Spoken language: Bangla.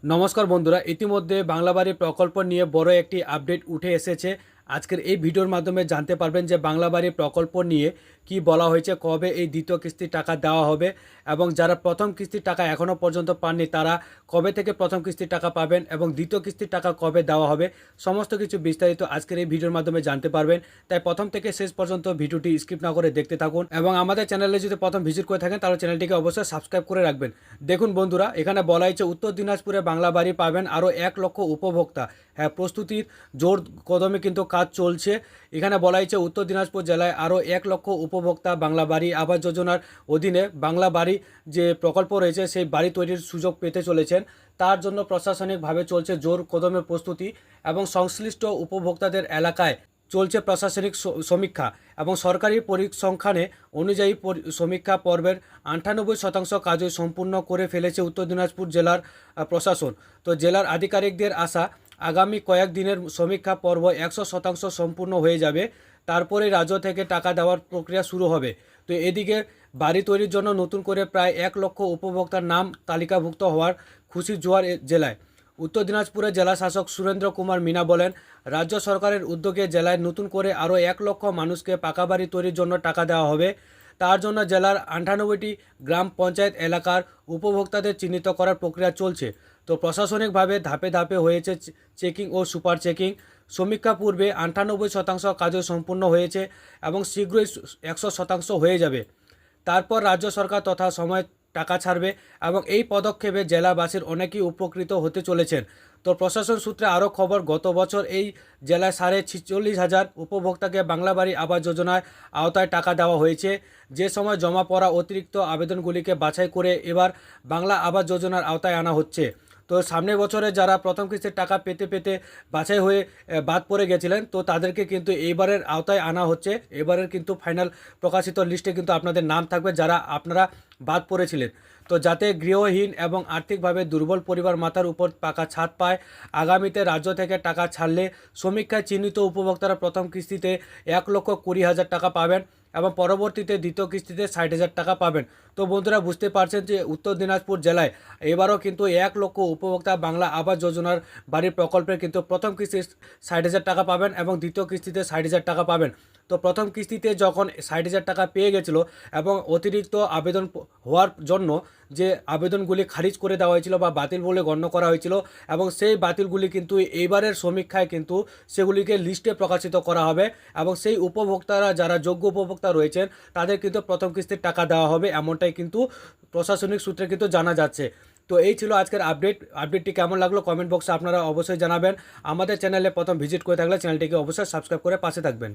নমস্কার বন্ধুরা, ইতিমধ্যে বাংলা বাড়ি প্রকল্প নিয়ে বড় একটি আপডেট উঠে এসেছে। আজকের এই ভিডিওর মাধ্যমে জানতে পারবেন যে বাংলা বাড়ি প্রকল্প নিয়ে কি বলা হয়েছে, কবে এই দ্বিতীয় কিস্তির টাকা দেওয়া হবে এবং যারা প্রথম কিস্তির টাকা এখনও পর্যন্ত পাননি তারা কবে থেকে প্রথম কিস্তির টাকা পাবেন এবং দ্বিতীয় কিস্তির টাকা কবে দেওয়া হবে, সমস্ত কিছু বিস্তারিত আজকের এই ভিডিওর মাধ্যমে জানতে পারবেন। তাই প্রথম থেকে শেষ পর্যন্ত ভিডিওটি স্কিপ না করে দেখতে থাকুন এবং আমাদের চ্যানেলে যদি প্রথম ভিজিট করে থাকেন তাহলে চ্যানেলটিকে অবশ্যই সাবস্ক্রাইব করে রাখবেন। দেখুন বন্ধুরা, এখানে বলা হয়েছে উত্তর দিনাজপুরে বাংলা বাড়ি পাবেন আরও 1 লক্ষ উপভোক্তা। হ্যাঁ, প্রস্তুতির জোর কদমে কিন্তু কাজ চলছে। এখানে বলা হয়েছে উত্তর দিনাজপুর জেলায় আরও 1 লক্ষ উপভোক্তা বাংলা বাড়ি আবাস যোজনার অধীনে বাংলা বাড়ি যে প্রকল্প রয়েছে সেই বাড়ি তৈরির সুযোগ পেতে চলেছেন। তার জন্য প্রশাসনিকভাবে চলছে জোর কদমের প্রস্তুতি এবং সংশ্লিষ্ট উপভোক্তাদের এলাকায় চলছে প্রশাসনিক সমীক্ষা এবং সরকারি পরিসংখ্যানে অনুযায়ী সমীক্ষা পর্বের 98% কাজই সম্পূর্ণ করে ফেলেছে উত্তর দিনাজপুর জেলার প্রশাসন। তো জেলার আধিকারিকদের আশা আগামী কয়েকদিনের সমীক্ষা পর্ব 100% সম্পূর্ণ হয়ে যাবে, তারপরে রাজ্য থেকে টাকা দেওয়ার প্রক্রিয়া শুরু হবে। তো এদিকে বাড়ি তৈরির জন্য নতুন করে প্রায় 1 লক্ষ উপভোক্তার নাম তালিকাভুক্ত হওয়ার খুশি জোয়ার জেলায়। উত্তর দিনাজপুরের জেলা শাসক সুরেন্দ্র কুমার মিনা বলেন, রাজ্য সরকারের উদ্যোগে জেলায় নতুন করে আরও 1 লক্ষ মানুষকে পাকা বাড়ি তৈরির জন্য টাকা দেওয়া হবে। তার জন্য জেলার 98টি গ্রাম পঞ্চায়েত এলাকার উপভোক্তাদের চিহ্নিত করার প্রক্রিয়া চলছে। তো প্রশাসনিকভাবে ধাপে ধাপে হয়েছে চেকিং ও সুপার চেকিং। সমীক্ষা পূর্বে 98% কাজও সম্পূর্ণ হয়েছে এবং শীঘ্রই 100% হয়ে যাবে। তারপর রাজ্য সরকার তথা সময় টাকা ছাড়বে এবং এই পদক্ষেপে জেলাবাসীর অনেকেই উপকৃত হতে চলেছেন। তো প্রশাসন সূত্রে আরও খবর, গত বছর এই জেলায় 46,500 উপভোক্তাকে বাংলা বাড়ি আবাস যোজনার আওতায় টাকা দেওয়া হয়েছে। যে সময় জমা পড়া অতিরিক্ত আবেদনগুলিকে বাছাই করে এবার বাংলা আবাস যোজনার আওতায় আনা হচ্ছে। তো সামনের বছরে যারা প্রথম কিস্তির টাকা পেতে পেতে বাছাই হয়ে বাদ পড়ে গেছিলেন, তো তাদেরকে কিন্তু এইবারের আওতায় আনা হচ্ছে। এবারের কিন্তু ফাইনাল প্রকাশিত লিস্টে কিন্তু আপনাদের নাম থাকবে যারা আপনারা বাদ পড়েছিলেন। তো যাতে গৃহহীন এবং আর্থিকভাবে দুর্বল পরিবার মাথার উপর পাকা ছাদ পায়, আগামীতে রাজ্য থেকে টাকা ছাড়লে সমীক্ষায় চিহ্নিত উপভোক্তারা প্রথম কিস্তিতে 1,20,000 টাকা পাবেন এবং পরবর্তীতে দ্বিতীয় কিস্তিতে 60,000 টাকা পাবেন। তো বন্ধুরা, বুঝতে পারছেন যে উত্তর দিনাজপুর জেলায় এবারও কিন্তু 1 লক্ষ উপভোক্তা বাংলা আবাস যোজনার বাড়ির প্রকল্পে কিন্তু প্রথম কিস্তি 60,000 টাকা পাবেন এবং দ্বিতীয় কিস্তিতে 60,000 টাকা পাবেন। তো প্রথম কিস্তিতে যখন 60,000 টাকা পেয়ে গেছিল এবং অতিরিক্ত আবেদন হওয়ার জন্য যে আবেদনগুলি খারিজ করে দেওয়া হয়েছিল বা বাতিল বলে গণ্য করা হয়েছিল এবং সেই বাতিলগুলি কিন্তু এইবারের সমীক্ষায় কিন্তু সেগুলিকে লিস্টে প্রকাশিত করা হবে এবং সেই উপভোক্তারা যারা যোগ্য উপভোক্তা রয়েছেন তাদের কিন্তু প্রথম কিস্তির টাকা দেওয়া হবে, এমনটাই কিন্তু প্রশাসনিক সূত্রে কিন্তু জানা যাচ্ছে। তো এই ছিল আজকের আপডেটটি কেমন লাগলো কমেন্ট বক্সে আপনারা অবশ্যই জানাবেন। আমাদের চ্যানেলে প্রথম ভিজিট করে থাকলে চ্যানেলটিকে অবশ্যই সাবস্ক্রাইব করে পাশে থাকবেন।